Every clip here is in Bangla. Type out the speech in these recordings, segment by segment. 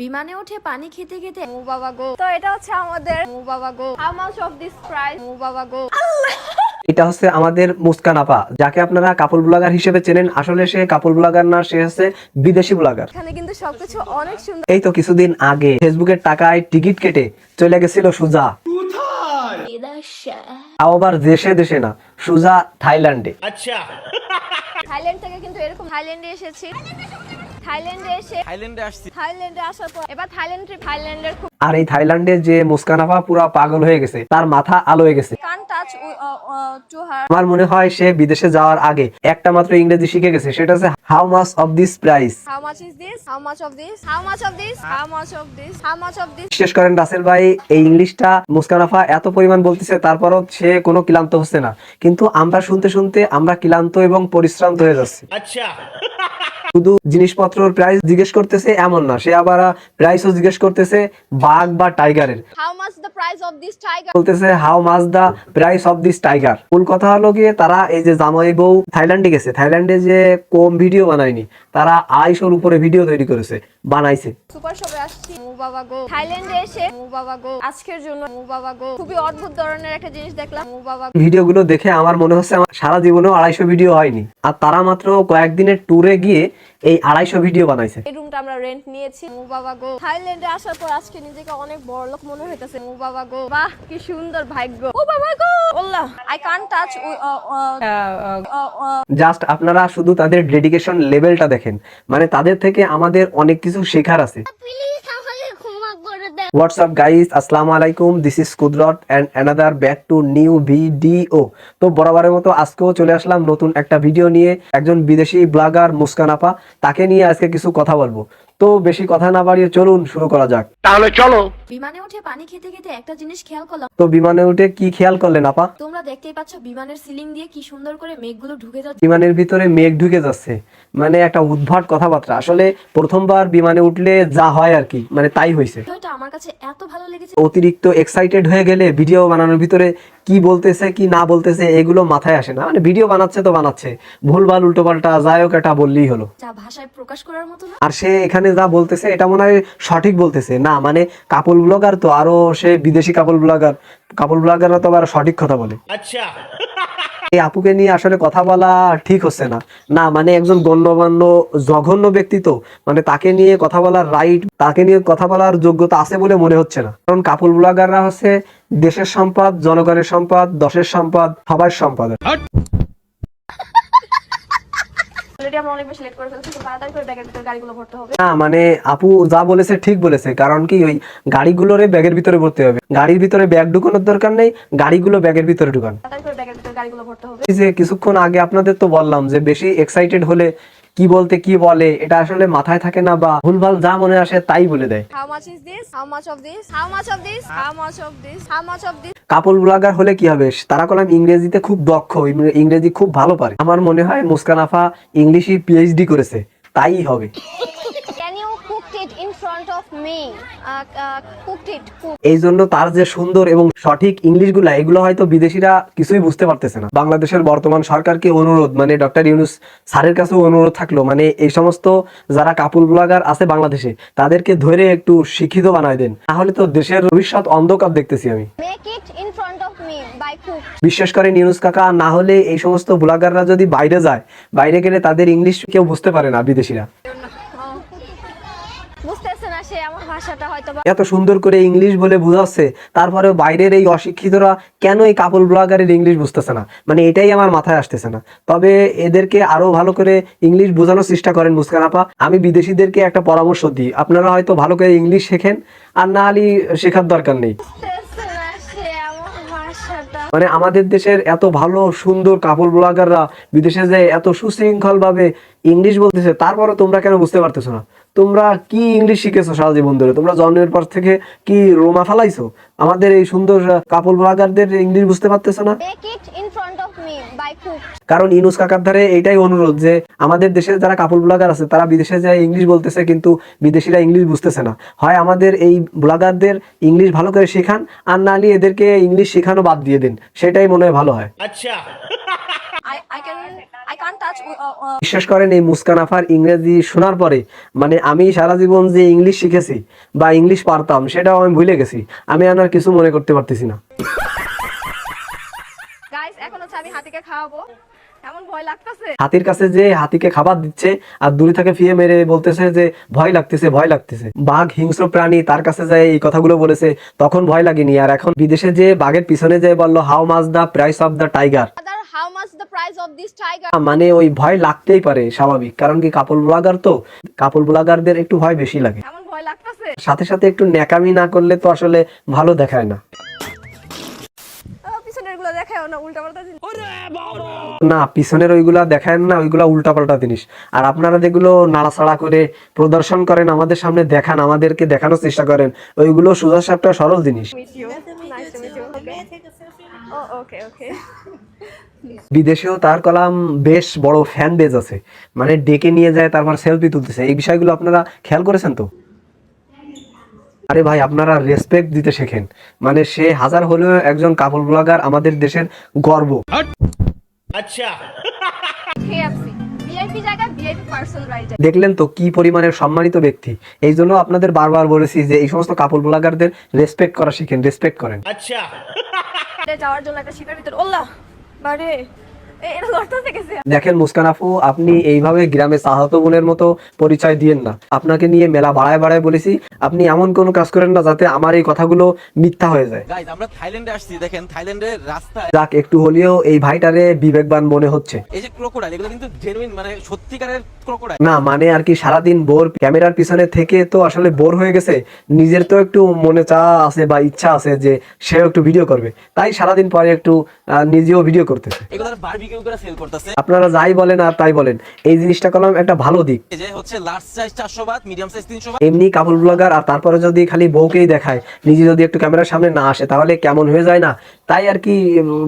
বিমানে উঠে পানি খেতে খেতে ও বাবা গো। তো এটা হচ্ছে আমাদের ও বাবা গো। How much of this price ও বাবা গো। এটা হচ্ছে আমাদের মুস্কান আপা, যাকে আপনারা কাপল ব্লগার হিসেবে চেনেন। আসলে সে কাপল ব্লগার না, সে হচ্ছে বিদেশি ব্লগার। এখানে কিন্তু সবকিছু অনেক সুন্দর। এই তো কিছুদিন আগে ফেসবুকের টাকায় টিকিট কেটে চলে গেছিল সুজা, তাও আবার দেশে দেশে না, সুজা থাইল্যান্ডে। থাইল্যান্ড থেকে কিন্তু এরকম থাইল্যান্ডে এসেছি। থাইল্যান্ডে আসার পর এবার থাইল্যান্ডের খুব আর এই থাইল্যান্ডে যে মুস্কান আপা পুরা পাগল হয়ে গেছে, তার মাথা আলো হয়ে গেছে। কান টাচ টু হার। আমার মনে হয় সে বিদেশে যাওয়ার আগে একটা মাত্র ইংরেজি শিখে গেছে, সেটা হচ্ছে how much of this price. How much is this, how much of this, how much of this, how much of this, how much of this. বিশেষ করেন রাসেল ভাই, এই ইংলিশটা মুস্কান আপা এত পরিমাণ বলতেছে, তারপরও সে কোনো ক্লান্ত হচ্ছে না। কিন্তু আমরা শুনতে শুনতে আমরা ক্লান্ত এবং পরিশ্রান্ত হয়ে যাচ্ছি। শুধু জিনিসপত্রের প্রাইস জিজ্ঞেস করতেছে এমন না, সে আবার প্রাইসও জিজ্ঞেস করতেছে বাঘ বা টাইগারের। How much the price of this tiger. বলতেছে how much the price of this tiger. মূল কথা হলো গিয়ে তারা এই যে জামাই বউ থাইল্যান্ডে গেছে, থাইল্যান্ডে যে কম ভিডিও বানায়নি, তারা 250-র উপরে ভিডিও তৈরি করেছে, বানাইছে। সুপার শপে আসছি ও বাবা গো। থাইল্যান্ডে এসে ও বাবা গো আজকের জন্য ও বাবা গো খুবই অদ্ভুত ধরনের একটা জিনিস দেখলাম ও বাবা। ভিডিওগুলো দেখে আমার মনে হচ্ছে আমার সারা জীবনেও 250 ভিডিও হয়নি, আর তারা মাত্র কয়েকদিনের ট্যুরে গিয়ে এই 250 ভিডিও বানাইছে। এই রুমটা আমরা রেন্ট নিয়েছি ও বাবা গো। থাইল্যান্ডে আসার পর আজকে নিজেকে অনেক বড়লোক মনে হইতেছে ও বাবা গো। বাহ কি সুন্দর ভাগ্য ও বাবা গো। আল্লাহ আই কান্ট টাচ। জাস্ট আপনারা শুধু তাদের ডেডিকেশন লেভেলটা দেখেন, মানে তাদের থেকে আমাদের অনেক কিছু শেখার আছে। হোয়াটসঅ্যাপ গাইস, আসসালামু আলাইকুম, this is Kudrat and another back to new video. তো বরাবরের মতো আজকেও চলে আসলাম নতুন একটা ভিডিও নিয়ে। একজন বিদেশি ব্লগার মুস্কান আপা, তাকে নিয়ে আজকে কিছু কথা বলবো। তো বেশি কথা না বাড়িয়ে চলুন শুরু করা যাক। তাহলে চলো। বিমানে উঠে পানি খেতে খেতে একটা জিনিস খেয়াল করলাম। তো বিমানে উঠে কি খেয়াল করলেন আপা? তোমরা দেখতেই পাচ্ছ বিমানের সিলিং দিয়ে কি সুন্দর করে মেঘগুলো ঢুকে যাচ্ছে। বিমানের ভিতরে মেঘ ঢুকে যাচ্ছে, মানে একটা উদ্ভট কথাবার্তা। আসলে প্রথমবার বিমানে উঠলে যা হয় আর কি, মানে তাই হয়েছে। এটা আমার কাছে এত ভালো লেগেছে। অতিরিক্ত এক্সাইটেড হয়ে গেলে ভিডিও বানানোর ভিতরে কি বলতেছে কি না বলতেছে এগুলো মাথায় আসে না। মানে ভিডিও বানাচ্ছে তো বানাচ্ছে, ভুলভাল উল্টোপাল্টা যাই হোক এটা বললেই হলো, যা ভাষায় প্রকাশ করার মতো না। আর সে এখানে যা বলতেছে এটা মনে হয় সঠিক বলতেছে না। মানে কাপল ব্লগার তো, আরো সে বিদেশি কাপল ব্লগাররা তো আবার সঠিক কথা বলে। আচ্ছা, এই আপুকে নিয়ে আসলে কথা বলা ঠিক হচ্ছে না। না মানে একজন গণ্যমান্য জঘন্য ব্যক্তি, তো মানে তাকে নিয়ে কথা বলার রাইট, তাকে নিয়ে কথা বলার যোগ্যতা আছে বলে মনে হচ্ছে না। কারণ কাপল ব্লগাররা হচ্ছে দেশের সম্পদ, জনগণের সম্পদ, দশের সম্পদ, সবার সম্পদ। অলরেডি আমরা অনেক বেশি লেট করে ফেলছি, তো তাড়াতাড়ি করে ব্যাগের ভিতরে গাড়িগুলো ভরতে হবে। না মানে আপু যা বলেছে ঠিক বলেছে, কারণ কি ওই গাড়িগুলোরে ব্যাগের ভিতরে ভরতে হবে। গাড়ির ভিতরে ব্যাগ ঢুকানোর দরকার নেই, গাড়িগুলো ব্যাগের ভিতরে ঢুকান। তাড়াতাড়ি করে ব্যাগের ভিতরে গাড়িগুলো ভরতে হবে। এই যে কিছুক্ষণ আগে আপনাদের তো বললাম যে বেশি এক্সাইটেড হলে কি বলতে কি বলে এটা আসলে মাথায় থাকে না, বা ভুলভাল যা মনে আসে তাই বলে দেয়। How much is this, how much of this, how much of this, how much of this, how much of this. Couple blogger হলে কি হবে, তারা কলম ইংরেজিতে খুব দক্ষ, ইংরেজি খুব ভালো পারে। আমার মনে হয় মুস্কান আপা ইংলিশে পিএইচডি করেছে, তাই হবে। Can you cook it in front of me? Cooked it. এই জন্য তার যে সুন্দর এবং সঠিক ইংলিশ গুলা, এগুলো হয়তো বিদেশিরা কিছুই বুঝতে পারতেছে না। বাংলাদেশের বর্তমান সরকারকে অনুরোধ, মানে ডক্টর ইউনূস স্যারের কাছেও অনুরোধ থাকলো, মানে এই সমস্ত যারা কাপল ব্লগার আছে বাংলাদেশে, তাদেরকে ধরে একটু শিক্ষিত বানায় দেন, তাহলে তো দেশের ভবিষ্যৎ অন্ধকার দেখতেছি আমি। Make it in front of me by cook. বিশ্বাস করেন ইউনূস কাকা, না হলে এই সমস্ত ব্লগাররা যদি বাইরে যায়, বাইরে গেলে তাদের ইংলিশ কেউ বুঝতে পারে না বিদেশিরা। বুঝতেছে না সে আমার ভাষাটা হয়তো। এত সুন্দর করে ইংলিশ বলে বুঝাচ্ছে, তারপরে বাইরের এই অশিক্ষিতরা কেন এই কাপল ব্লগারের ইংলিশ বুঝতেছে না, মানে এটাই আমার মাথায় আসতেছে না। তবে এদেরকে আরো ভালো করে ইংলিশ বোঝানোর চেষ্টা করেন মুস্কান আপা। আমি বিদেশিদেরকে একটা পরামর্শ দিই, আপনারা হয়তো ভালো করে ইংলিশ শেখেন, আর না হলে শেখার দরকার নেই। বুঝতেছে না সে আমার ভাষাটা। মানে আমাদের দেশের এত ভালো সুন্দর কাপল ব্লগাররা বিদেশে যায় এত সুশৃঙ্খল ভাবে ইংলিশ বলতেছে, তারপরে তোমরা কেন বুঝতে পারতেছো না? তোমরা কি ইংলিশ শিখেছো সারা জীবন ধরে? তোমরা জন্মের পর থেকে কি রোমা ফালাইছো? আমাদের এই সুন্দর কাপল ব্লগারদের ইংলিশ বুঝতে পারতেছো না? Make it in front of me by cook. কারণ ইউনূস কাকার ধারে এইটাই অনুরোধ যে আমাদের দেশের যারা কাপল ব্লগার আছে তারা বিদেশে যায় ইংলিশ বলতেছে, কিন্তু বিদেশিরা ইংলিশ বুঝতেছে না। হয় আমাদের এই ব্লগারদের ইংলিশ ভালো করে শেখান, আর না হলে এদেরকে ইংলিশ শেখানো বাদ দিয়ে দিন, সেটাই মনে হয় ভালো হয়। আচ্ছা, I can't touch. বিশ্বাস করেন এই মুস্কান আফার ইংরেজি শোনার পরে মানে আমি সারা জীবন যে ইংলিশ শিখেছি বা ইংলিশ পারতাম সেটাও আমি ভুলে গেছি। আমি আর কিছু মনে করতে পারতেছি না। Guys, এখন হচ্ছে আমি হাতিকে খাওয়াবো। এমন ভয় লাগতেছে। হাতির কাছে যে হাতিকে খাবার দিচ্ছে আর দূরে থেকে ফিয়ে মেরে বলতেছে যে ভয় লাগতেছে ভয় লাগতেছে। বাঘ হিংস্র প্রাণী, তার কাছে যায় এই কথাগুলো বলেছে, তখন ভয় লাগেনি। আর এখন বিদেশে যে বাঘের পিছনে যে বললো how much the price of the tiger, How much the price of this tiger? মানে ওই ভয় লাগতেই পারে, স্বাভাবিক। কারণ কি কাপল ব্লগার তো, কাপল ব্লগারদের একটু ভয় বেশি লাগে। এমন ভয় লাগতেছে। সাথে সাথে একটু ন্যাকামি না করলে তো আসলে ভালো দেখায় না। পিছনের গুলো দেখাও না, উল্টাপাল্টা জিনিস। না, পিছনের ওইগুলা দেখায় না, ওইগুলা উল্টাপাল্টা জিনিস। আর আপনারা যেগুলো নাড়াচাড়া করে প্রদর্শন করেন, আমাদের সামনে দেখান, আমাদেরকে দেখানোর চেষ্টা করেন, ওইগুলো সোজা সাপটা সরল জিনিস। Meet you. Nice to meet you. Okay. Oh, okay, okay. বিদেশেও তার কলাম বেশ বড় ফ্যান বেজ আছে, মানে ডেকে নিয়ে যায় তারপর সেলফি তুলতেছে। এই বিষয়গুলো আপনারা খেয়াল করেছেন তো? আরে ভাই, আপনারা রেসপেক্ট দিতে শেখেন। মানে সে হাজার হলেও একজন কাপল ব্লগার, আমাদের দেশের গর্ব। আচ্ছা। KFC VIP জায়গায় VIP পার্সন রাইট। দেখলেন তো কি পরিমাণের সম্মানিত ব্যক্তি। এই জন্য আপনাদের বারবার বলেছি যে এই সমস্ত কাপল ব্লগারদের রেসপেক্ট করা শিখেন, রেসপেক্ট করেন। আচ্ছা। যাওয়ার জন্য একটা শিকার ভিতর আল্লাহ বারে এটা লড়তে গেছে। দেখেন মুস্কান আপু, আপনি এইভাবে গ্রামে চাহাতো বোনের মতো পরিচয় দিয়েন না। আপনাকে নিয়ে মেলা বাড়ায় বাড়ায় বলেছি, আপনি এমন কোনো কাজ করেন না যাতে আমার এই কথাগুলো মিথ্যা হয়ে যায়। গাইস, আমরা থাইল্যান্ডে আসছি, দেখেন থাইল্যান্ডের রাস্তায় যাক, একটু হলেও এই ভাইটারে বিবেকবান মনে হচ্ছে। এই যে ক্রোকোডাইল, এগুলো কিন্তু জেনুইন, মানে সত্যিকারের ক্রোকোডাইল না মানে আর কি, সারাদিন বোর ক্যামেরার পিছনে থেকে তো আসলে বোর হয়ে গেছে। নিজের তো একটু মনে চাওয়া আছে বা ইচ্ছা আছে যে সেও একটু ভিডিও করবে, তাই সারাদিন পরে একটু নিজেও ভিডিও করতেছে। এগুলো বারবিকিউ করে সেল করতেছে। আপনারা যাই বলেন আর তাই বলেন, এই জিনিসটা করলাম একটা ভালো দিক। এই যে হচ্ছে large size 400 Baat, medium size 300 Baat. এমনি কাপল ব্লগার, আর তারপরে যদি খালি বউকেই দেখায়, নিজে যদি একটু ক্যামেরার সামনে না আসে তাহলে কেমন হয়ে যায় না? তাই আর কি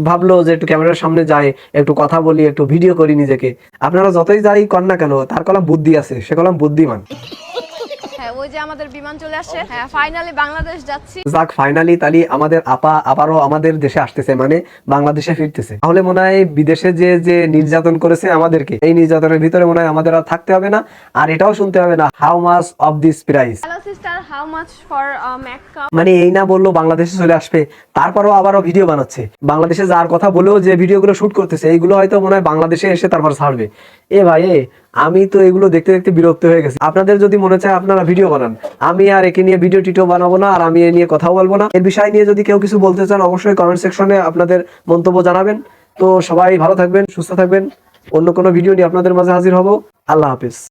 ভাবলো যে একটু ক্যামেরার সামনে যায়, একটু কথা বলি, একটু ভিডিও করি নিজেকে। আপনারা যতই যাই কর না কেন, তার কলম বুদ্ধি আছে, সে কলম বুদ্ধিমান। হ্যাঁ, ওই যে আমাদের বিমান চলে আসছে। হ্যাঁ, ফাইনালি বাংলাদেশ যাচ্ছি। যাক, ফাইনালি তাহলে আমাদের আপা আবারও আমাদের দেশে আসতেছে, মানে বাংলাদেশে ফিরতেছে। তাহলে মনে হয় বিদেশে যে যে নির্যাতন করেছে আমাদেরকে, এই নির্যাতনের ভিতরে মনে হয় আমাদের আর থাকতে হবে না। আর এটাও শুনতে হবে না how much of this price. Hello sister, how much for makeup? মানে এই না বললো বাংলাদেশে চলে আসবে, তারপরও আবারও ভিডিও বানাচ্ছে। বাংলাদেশে যার কথা বলেও যে ভিডিওগুলো শুট করতেছে, এইগুলো হয়তো মনে হয় বাংলাদেশে এসে তারপর ছাড়বে। এ ভাই, আমি তো এগুলো দেখতে দেখতে বিরক্ত হয়ে গেছি। আপনাদের যদি মনে চায় আপনারা ভিডিও বানান, আমি আর একে নিয়ে ভিডিও টিডিও বানাবো না, আর আমি এ নিয়ে কথা বলবো না। এর বিষয় নিয়ে যদি কেউ কিছু বলতে চান, অবশ্যই কমেন্ট সেকশনে আপনাদের মন্তব্য জানাবেন। তো সবাই ভালো থাকবেন, সুস্থ থাকবেন। অন্য কোনো ভিডিও নিয়ে আপনাদের মাঝে হাজির হব। আল্লাহ হাফেজ।